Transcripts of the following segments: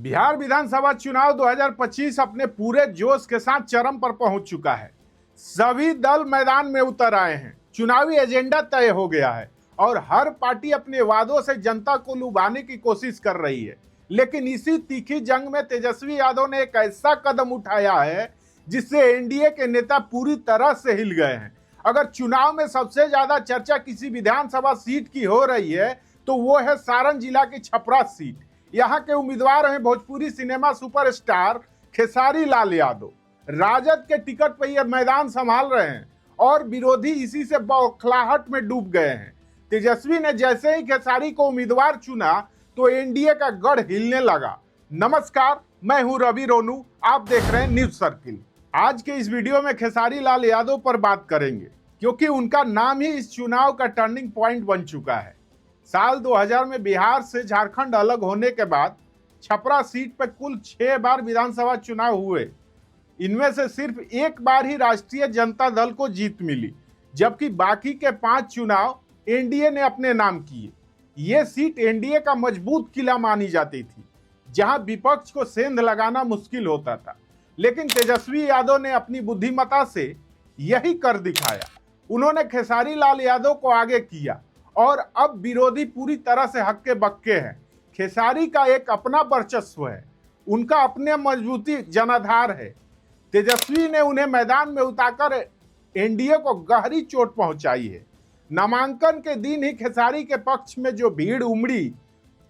बिहार विधानसभा चुनाव 2025 अपने पूरे जोश के साथ चरम पर पहुंच चुका है। सभी दल मैदान में उतर आए हैं। चुनावी एजेंडा तय हो गया है और हर पार्टी अपने वादों से जनता को लुभाने की कोशिश कर रही है। लेकिन इसी तीखी जंग में तेजस्वी यादव ने एक ऐसा कदम उठाया है जिससे एनडीए के नेता पूरी तरह से हिल गए हैं। अगर चुनाव में सबसे ज्यादा चर्चा किसी विधानसभा सीट की हो रही है तो वो है सारण जिला की छपरा सीट। यहाँ के उम्मीदवार हैं भोजपुरी सिनेमा सुपरस्टार खेसारी लाल यादव। राजद के टिकट पर यह मैदान संभाल रहे हैं और विरोधी इसी से बौखलाहट में डूब गए हैं। तेजस्वी ने जैसे ही खेसारी को उम्मीदवार चुना तो एनडीए का गढ़ हिलने लगा। नमस्कार, मैं हूं रवि रोनू, आप देख रहे हैं न्यूज सर्किल। आज के इस वीडियो में खेसारी लाल यादव पर बात करेंगे क्योंकि उनका नाम ही इस चुनाव का टर्निंग पॉइंट बन चुका है। साल 2000 में बिहार से झारखंड अलग होने के बाद छपरा सीट पर कुल 6 बार विधानसभा चुनाव हुए। इनमें से सिर्फ एक बार ही राष्ट्रीय जनता दल को जीत मिली, जबकि बाकी के 5 चुनाव एनडीए ने अपने नाम किए। ये सीट एनडीए का मजबूत किला मानी जाती थी, जहां विपक्ष को सेंध लगाना मुश्किल होता था। लेकिन तेजस्वी यादव ने अपनी बुद्धिमत्ता से यही कर दिखाया। उन्होंने खेसारी लाल यादव को आगे किया और अब विरोधी पूरी तरह से हक्के बक्के हैं। खेसारी का एक अपना वर्चस्व है, उनका अपने मजबूती जनाधार है। तेजस्वी ने उन्हें मैदान में उतारकर एनडीए को गहरी चोट पहुंचाई है। नामांकन के दिन ही खेसारी के पक्ष में जो भीड़ उमड़ी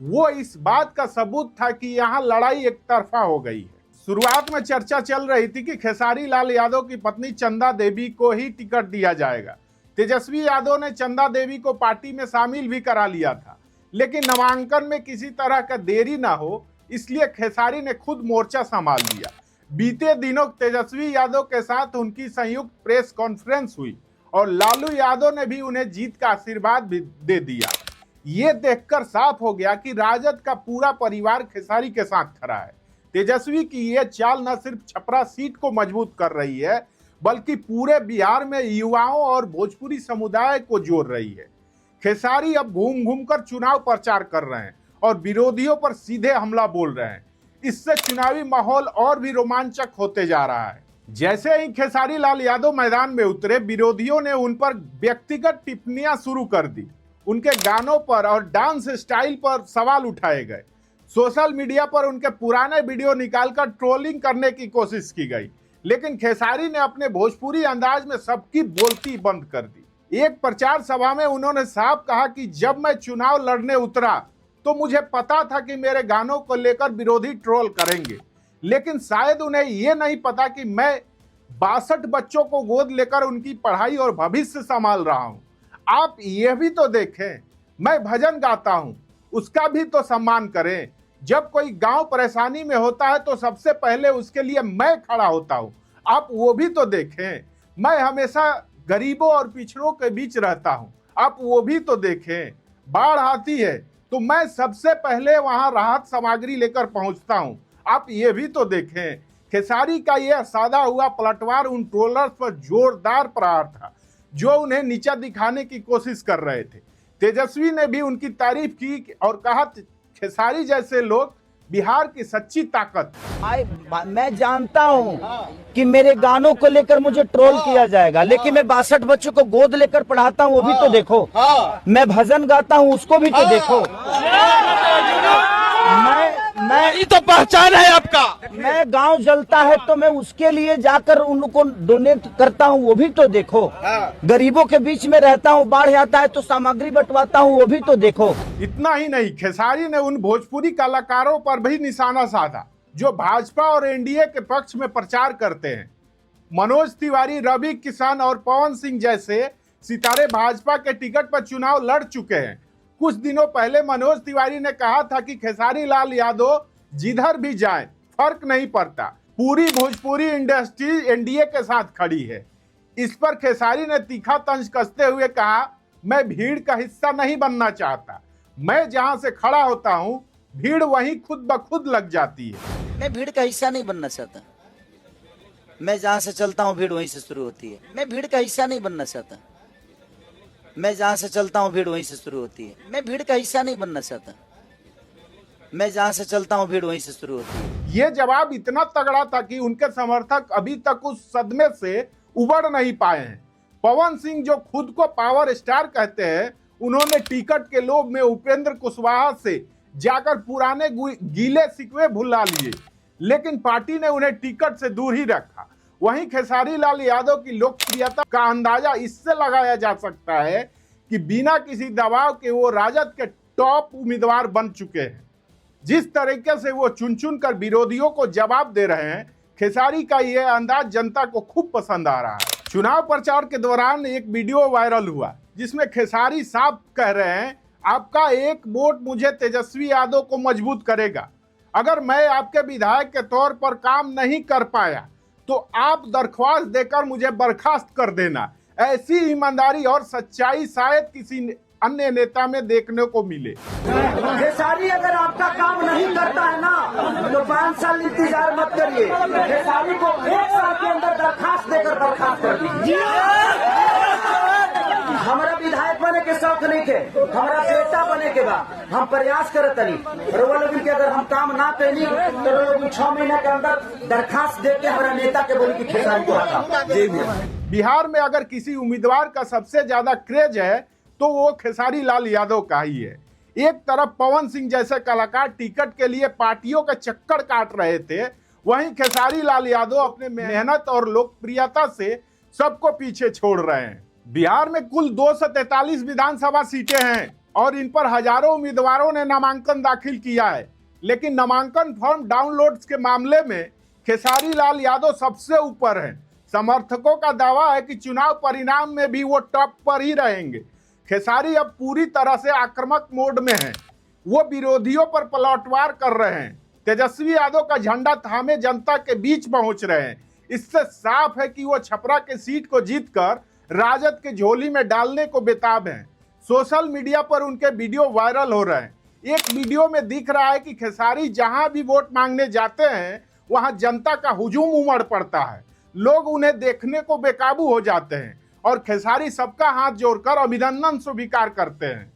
वो इस बात का सबूत था कि यहां लड़ाई एक तरफा हो गई है। शुरुआत में चर्चा चल रही थी कि खेसारी लाल यादव की पत्नी चंदा देवी को ही टिकट दिया जाएगा। तेजस्वी यादव ने चंदा देवी को पार्टी में शामिल भी करा लिया था, लेकिन नामांकन में किसी तरह का देरी ना हो इसलिए खेसारी ने खुद मोर्चा संभाल लिया। बीते दिनों तेजस्वी यादव के साथ उनकी संयुक्त प्रेस कॉन्फ्रेंस हुई और लालू यादव ने भी उन्हें जीत का आशीर्वाद भी दे दिया। ये देखकर साफ हो गया कि राजद का पूरा परिवार खेसारी के साथ खड़ा है। तेजस्वी की ये चाल न सिर्फ छपरा सीट को मजबूत कर रही है बल्कि पूरे बिहार में युवाओं और भोजपुरी समुदाय को जोड़ रही है। खेसारी अब घूम घूम कर चुनाव प्रचार कर रहे हैं और विरोधियों पर सीधे हमला बोल रहे हैं। इससे चुनावी माहौल और भी रोमांचक होते जा रहा है। जैसे ही खेसारी लाल यादव मैदान में उतरे, विरोधियों ने उन पर व्यक्तिगत टिप्पणियां शुरू कर दी। उनके गानों पर और डांस स्टाइल पर सवाल उठाए गए। सोशल मीडिया पर उनके पुराने वीडियो निकालकर ट्रोलिंग करने की कोशिश की गई, लेकिन खेसारी ने अपने भोजपुरी अंदाज में सबकी बोलती बंद कर दी। एक प्रचार सभा में उन्होंने साफ कहा कि जब मैं चुनाव लड़ने उतरा तो मुझे पता था कि मेरे गानों को लेकर विरोधी ट्रोल करेंगे, लेकिन शायद उन्हें यह नहीं पता कि मैं 62 बच्चों को गोद लेकर उनकी पढ़ाई और भविष्य संभाल रहा हूं। आप यह भी तो देखें, मैं भजन गाता हूं, उसका भी तो सम्मान करें। जब कोई गांव परेशानी में होता है तो सबसे पहले उसके लिए मैं खड़ा होता हूं, आप वो भी तो देखें। मैं हमेशा गरीबों और पिछड़ों के बीच रहता हूं, आप वो भी तो देखें। बाढ़ आती है तो मैं सबसे पहले वहां राहत सामग्री लेकर पहुंचता हूं, आप ये भी तो देखें। खेसारी का यह सादा हुआ पलटवार उन ट्रोलर्स पर जोरदार प्रहार था जो उन्हें नीचा दिखाने की कोशिश कर रहे थे। तेजस्वी ने भी उनकी तारीफ की और कहा खेसारी जैसे लोग बिहार की सच्ची ताकत। मैं जानता हूं कि मेरे गानों को लेकर मुझे ट्रोल किया जाएगा, लेकिन मैं 62 बच्चों को गोद लेकर पढ़ाता हूं, वो भी तो देखो। मैं भजन गाता हूं, उसको भी तो देखो। मैं ये तो पहचान है आपका। मैं गांव जलता है तो मैं उसके लिए जाकर उनको डोनेट करता हूं, वो भी तो देखो। गरीबों के बीच में रहता हूं, बाढ़ आता है तो सामग्री बंटवाता हूं, वो भी तो देखो। इतना ही नहीं, खेसारी ने उन भोजपुरी कलाकारों पर भी निशाना साधा जो भाजपा और एनडीए के पक्ष में प्रचार करते हैं। मनोज तिवारी, रवि किशन और पवन सिंह जैसे सितारे भाजपा के टिकट पर चुनाव लड़ चुके हैं। कुछ दिनों पहले मनोज तिवारी ने कहा था कि खेसारी लाल यादव जिधर भी जाएं फर्क नहीं पड़ता, पूरी भोजपुरी इंडस्ट्री एनडीए के साथ खड़ी है। इस पर खेसारी ने तीखा तंज कसते हुए कहा, मैं भीड़ का हिस्सा नहीं बनना चाहता, मैं जहां से खड़ा होता हूं भीड़ वहीं खुद ब खुद लग जाती है। मैं भीड़ का हिस्सा नहीं बनना चाहता, मैं जहां से चलता हूं भीड़ वहीं से शुरू होती है। मैं भीड़ का हिस्सा नहीं बनना चाहता, मैं जहां से चलता हूं भीड़ वहीं से शुरू होती है। मैं भीड़ का हिस्सा नहीं बनना चाहता, मैं जहाँ से चलता हूँ भीड़ वहीं से शुरू होती है। ये जवाब इतना तगड़ा था कि उनके समर्थक अभी तक उस सदमे से उबर नहीं पाए हैं। पवन सिंह जो खुद को पावर स्टार कहते हैं, उन्होंने टिकट के लोभ में उपेंद्र कुशवाहा से जाकर पुराने गीले सिकवे भुला लिए, लेकिन पार्टी ने उन्हें टिकट से दूर ही रखा। वहीं खेसारी लाल यादव की लोकप्रियता का अंदाजा इससे लगाया जा सकता है कि बिना किसी दबाव के वो राजद के टॉप उम्मीदवार बन चुके हैं। जिस तरीके से वो चुन चुन कर विरोधियों को जवाब दे रहे हैं, खेसारी का यह अंदाज जनता को खूब पसंद आ रहा है। चुनाव प्रचार के दौरान एक वीडियो वायरल हुआ जिसमें खेसारी साफ कह रहे हैं, आपका एक वोट मुझे तेजस्वी यादव को मजबूत करेगा। अगर मैं आपके विधायक के तौर पर काम नहीं कर पाया तो आप दरख्वास्त देकर मुझे बर्खास्त कर देना। ऐसी ईमानदारी और सच्चाई शायद किसी अन्य नेता में देखने को मिले। खेसारी अगर आपका काम नहीं करता है ना तो 5 साल इंतजार मत करिए, खेसारी को 1 साल के अंदर दरखास्त देकर बर्खास्त कर दीजिए। हमारा विधायक बने के शौक नहीं थे, हमारा बेटा बने के बाद हम प्रयास करत रही। अगर हम काम ना कैली तो 6 महीने के अंदर दरखास्त दे के हमारा नेता के बोली कि खेसारी को हटा। बिहार में अगर किसी उम्मीदवार का सबसे ज्यादा क्रेज है तो वो खेसारी लाल यादव का ही है। एक तरफ पवन सिंह जैसे कलाकार टिकट के लिए पार्टियों का चक्कर काट रहे थे, वहीं खेसारी लाल यादव अपने मेहनत और लोकप्रियता से सबको पीछे छोड़ रहे हैं। बिहार में कुल 243 विधानसभा सीटें हैं और इन पर हजारों उम्मीदवारों ने नामांकन दाखिल किया है, लेकिन नामांकन फॉर्म डाउनलोड्स के मामले में खेसारी लाल यादव सबसे ऊपर हैं। समर्थकों का दावा है कि चुनाव परिणाम में भी वो टॉप पर ही रहेंगे। खेसारी अब पूरी तरह से आक्रामक मोड में हैं। वो विरोधियों पर पलटवार कर रहे हैं, तेजस्वी यादव का झंडा थामे जनता के बीच पहुंच रहे हैं। इससे साफ है कि वो छपरा के सीट को जीतकर राजद के झोली में डालने को बेताब हैं। सोशल मीडिया पर उनके वीडियो वायरल हो रहे हैं। एक वीडियो में दिख रहा है कि खेसारी जहां भी वोट मांगने जाते हैं वहां जनता का हुजूम उमड़ पड़ता है। लोग उन्हें देखने को बेकाबू हो जाते हैं और खेसारी सबका हाथ जोड़कर अभिनंदन स्वीकार करते हैं।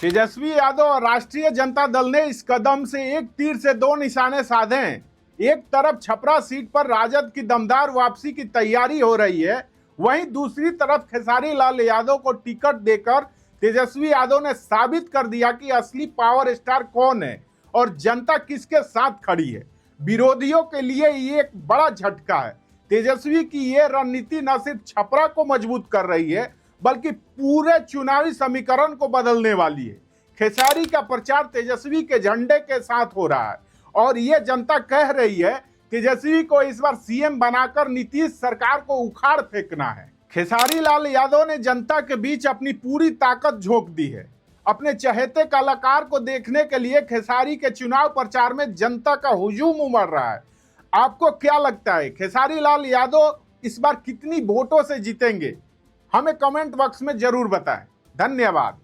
तेजस्वी यादव और राष्ट्रीय जनता दल ने इस कदम से एक तीर से 2 निशाने साधे हैं। एक तरफ छपरा सीट पर राजद की दमदार वापसी की तैयारी हो रही है, वहीं दूसरी तरफ खेसारी लाल यादव को टिकट देकर तेजस्वी यादव ने साबित कर दिया कि असली पावर स्टार कौन है और जनता किसके साथ खड़ी है। विरोधियों के लिए ये एक बड़ा झटका है। तेजस्वी की ये रणनीति न सिर्फ छपरा को मजबूत कर रही है बल्कि पूरे चुनावी समीकरण को बदलने वाली है। खेसारी का प्रचार तेजस्वी के झंडे के साथ हो रहा है और ये जनता कह रही है तेजस्वी को इस बार सीएम बनाकर नीतीश सरकार को उखाड़ फेंकना है। खेसारी लाल यादव ने जनता के बीच अपनी पूरी ताकत झोंक दी है। अपने चहेते कलाकार को देखने के लिए खेसारी के चुनाव प्रचार में जनता का हुजूम उमड़ रहा है। आपको क्या लगता है, खेसारी लाल यादव इस बार कितनी वोटों से जीतेंगे? हमें कमेंट बॉक्स में जरूर बताएं। धन्यवाद।